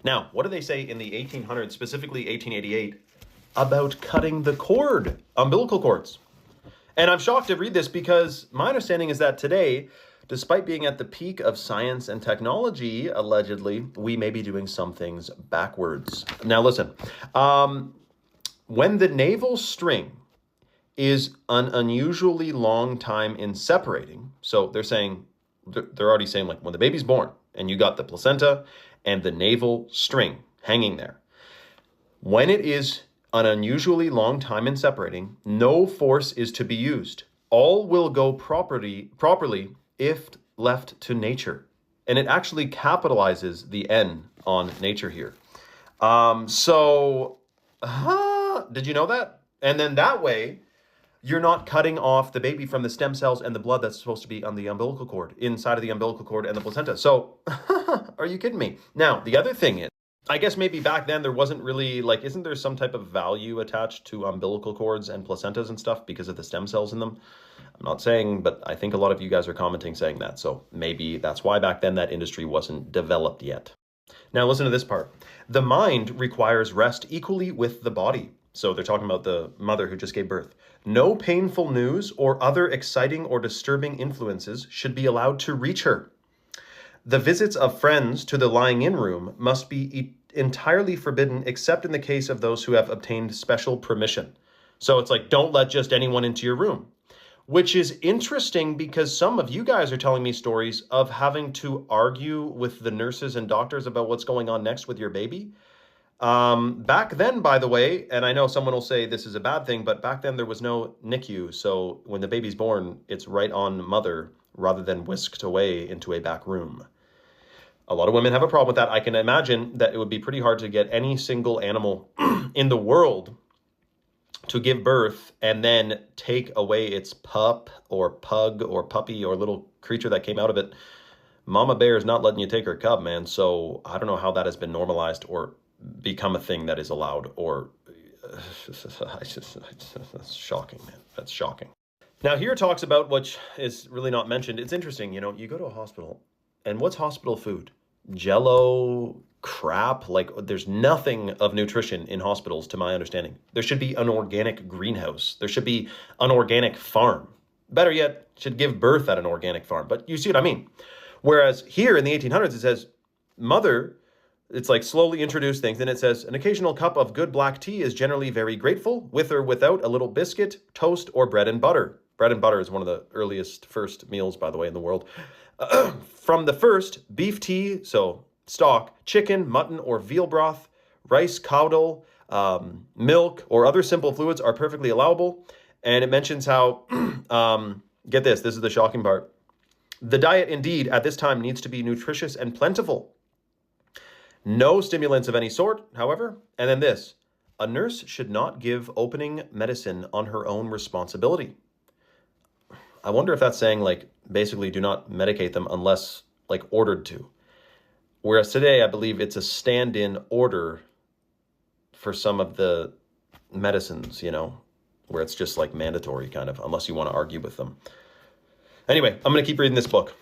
Now, what do they say in the 1800s, specifically 1888, about cutting the cord, umbilical cords? And I'm shocked to read this because my understanding is that today, despite being at the peak of science and technology, allegedly, we may be doing some things backwards. Now, listen, when the navel string is an unusually long time in separating, so they're already saying like when the baby's born and you got the placenta and the navel string hanging there, when it is an unusually long time in separating, no force is to be used. All will go properly if left to nature. And it actually capitalizes the N on nature here. Did you know that? And then that way, you're not cutting off the baby from the stem cells and the blood that's supposed to be on the umbilical cord, inside of the umbilical cord and the placenta. So, are you kidding me? Now, the other thing is, I guess maybe back then there wasn't really, like, isn't there some type of value attached to umbilical cords and placentas and stuff because of the stem cells in them? I'm not saying, but I think a lot of you guys are commenting saying that. So maybe that's why back then that industry wasn't developed yet. Now listen to this part. The mind requires rest equally with the body. So they're talking about the mother who just gave birth. No painful news or other exciting or disturbing influences should be allowed to reach her. The visits of friends to the lying-in room must be entirely forbidden except in the case of those who have obtained special permission. So it's like, don't let just anyone into your room. Which is interesting because some of you guys are telling me stories of having to argue with the nurses and doctors about what's going on next with your baby. Back then, by the way, and I know someone will say this is a bad thing, but back then there was no NICU. So when the baby's born, it's right on mother rather than whisked away into a back room. A lot of women have a problem with that. I can imagine that it would be pretty hard to get any single animal in the world to give birth and then take away its pup or pug or puppy or little creature that came out of it. Mama bear is not letting you take her cub, man. So I don't know how that has been normalized or become a thing that is allowed, or that's shocking, man. That's shocking. Now here it talks about, which is really not mentioned. It's interesting, you know, you go to a hospital and what's hospital food? Jello, crap, like there's nothing of nutrition in hospitals to my understanding. There should be an organic greenhouse. There should be an organic farm. Better yet, should give birth at an organic farm. But you see what I mean? Whereas here in the 1800s, it says mother, it's like slowly introduce things. Then it says an occasional cup of good black tea is generally very grateful, with or without a little biscuit, toast, or bread and butter. Bread and butter is one of the earliest first meals, by the way, in the world. From the first, beef tea, so stock, chicken, mutton, or veal broth, rice, caudal, milk, or other simple fluids are perfectly allowable. And it mentions how, get this is the shocking part. The diet, indeed, at this time needs to be nutritious and plentiful. No stimulants of any sort, however. And then this, a nurse should not give opening medicine on her own responsibility. I wonder if that's saying, like, basically do not medicate them unless, like, ordered to. Whereas today, I believe it's a stand-in order for some of the medicines, you know, where it's just, like, mandatory, kind of, unless you want to argue with them. Anyway, I'm going to keep reading this book.